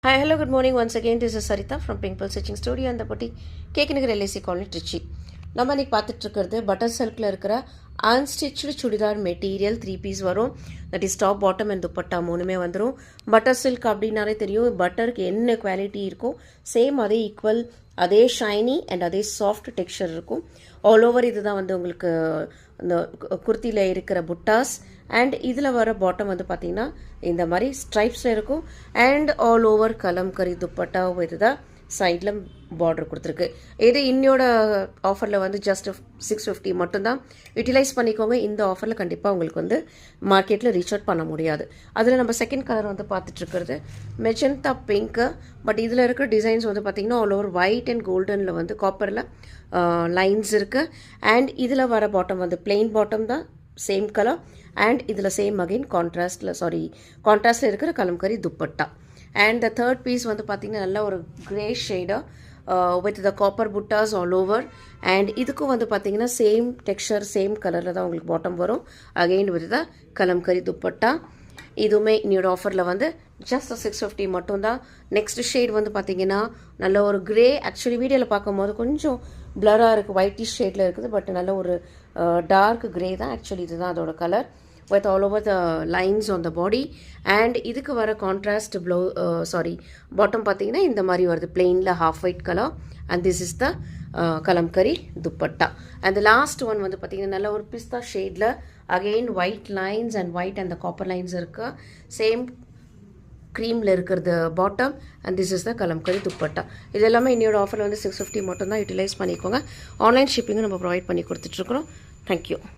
Hi, hello, good morning. Once again, this is Sarita from Pink Pearl Stitching Studio and the boutique கேக்கினுக்கு LIC colony Trichy. நம்ம இன்னைக்கு பார்த்துட்டு இருக்கிறது butter சில்கில் இருக்கிற அன்ஸ்டிச்சு சுடிதார் மெட்டீரியல் 3 பீஸ் வரும். That is top bottom and dupatta மூணுமே வந்துடும். பட்டர் சில்க் அப்படின்னாலே தெரியும் பட்டருக்கு என்ன குவாலிட்டி இருக்கும் சேம் அதே ஈக்குவல் அதே ஷைனி அண்ட் அதே சாஃப்ட் டெக்ஸ்சர் இருக்கும். ஆல் ஓவர் இதுதான் வந்து உங்களுக்கு அந்த குர்த்தியில் இருக்கிற புட்டாஸ் அண்ட் இதில் வர பாட்டம் வந்து பார்த்திங்கன்னா இந்த மாதிரி ஸ்ட்ரைப்ஸில் இருக்கும் and all over kalamkari dupatta இதுதான் சைடில் பார்டர் கொடுத்துருக்கு. இது இன்னையோட ஆஃபரில் வந்து ஜஸ்ட் 650 மட்டும்தான். யூட்டிலைஸ் பண்ணிக்கோங்க. இந்த ஆஃபரில் கண்டிப்பாக உங்களுக்கு வந்து மார்க்கெட்டில் ரீச் அவுட் பண்ண முடியாது. அதில் நம்ம செகண்ட் கலர் வந்து பார்த்துட்ருக்கிறது மெஜந்தா பிங்க்கு. பட் இதில் இருக்கிற டிசைன்ஸ் வந்து பார்த்திங்கன்னா ஆல் ஓவர் ஒயிட் அண்ட் கோல்டனில் வந்து காப்பரில் லைன்ஸ் இருக்குது அண்ட் இதில் வர பாட்டம் வந்து பிளெயின் பாட்டம் தான் சேம் கலர் அண்ட் இதில் சேம் அகெயின் கான்ட்ராஸ்டில் இருக்கிற kalamkari dupatta. And the third piece வந்து பார்த்திங்கன்னா நல்ல ஒரு கிரே ஷேடாக வித் த காப்பர் புட்டாஸ் ஆல் ஓவர் அண்ட் இதுக்கும் வந்து பார்த்திங்கன்னா சேம் டெக்ஸ்சர் சேம் கலரில் தான் உங்களுக்கு பாட்டம் வரும். Again with the kalamkari dupatta. இதுவுமே இன்னொரு ஆஃபரில் வந்து ஜஸ்ட் 650 மட்டும்தான். நெக்ஸ்ட் ஷேட் வந்து பார்த்திங்கன்னா நல்ல ஒரு கிரே. ஆக்சுவலி வீடியோவில் பார்க்கும்போது கொஞ்சம் பிளராக இருக்குது, ஒயிட்டிஷ் ஷேடில் இருக்குது. பட் நல்ல ஒரு டார்க் கிரே தான் ஆக்சுவலி இதுதான் அதோட colour with all over the lines on the body and இதுக்கு வர கான்ட்ராஸ்ட் பாட்டம் பார்த்தீங்கன்னா இந்த மாதிரி வருது பிளெயினில் half white color and this is the kalamkari dupatta. and the last one வந்து பார்த்தீங்கன்னா நல்ல ஒரு பிஸ்தா ஷேடில் again white lines and white and copper lines இருக்குது. சேம் க்ரீமில் இருக்கிறது bottom and this is the kalamkari dupatta. இது எல்லாமே இன்னொரு ஆஃபரில் வந்து 650 மட்டும் தான். யூட்டிலைஸ் பண்ணிக்கோங்க. ஆன்லைன் ஷிப்பிங்கும் நம்ம ப்ரொவைட் பண்ணி கொடுத்துட்ருக்குறோம். தேங்க்யூ.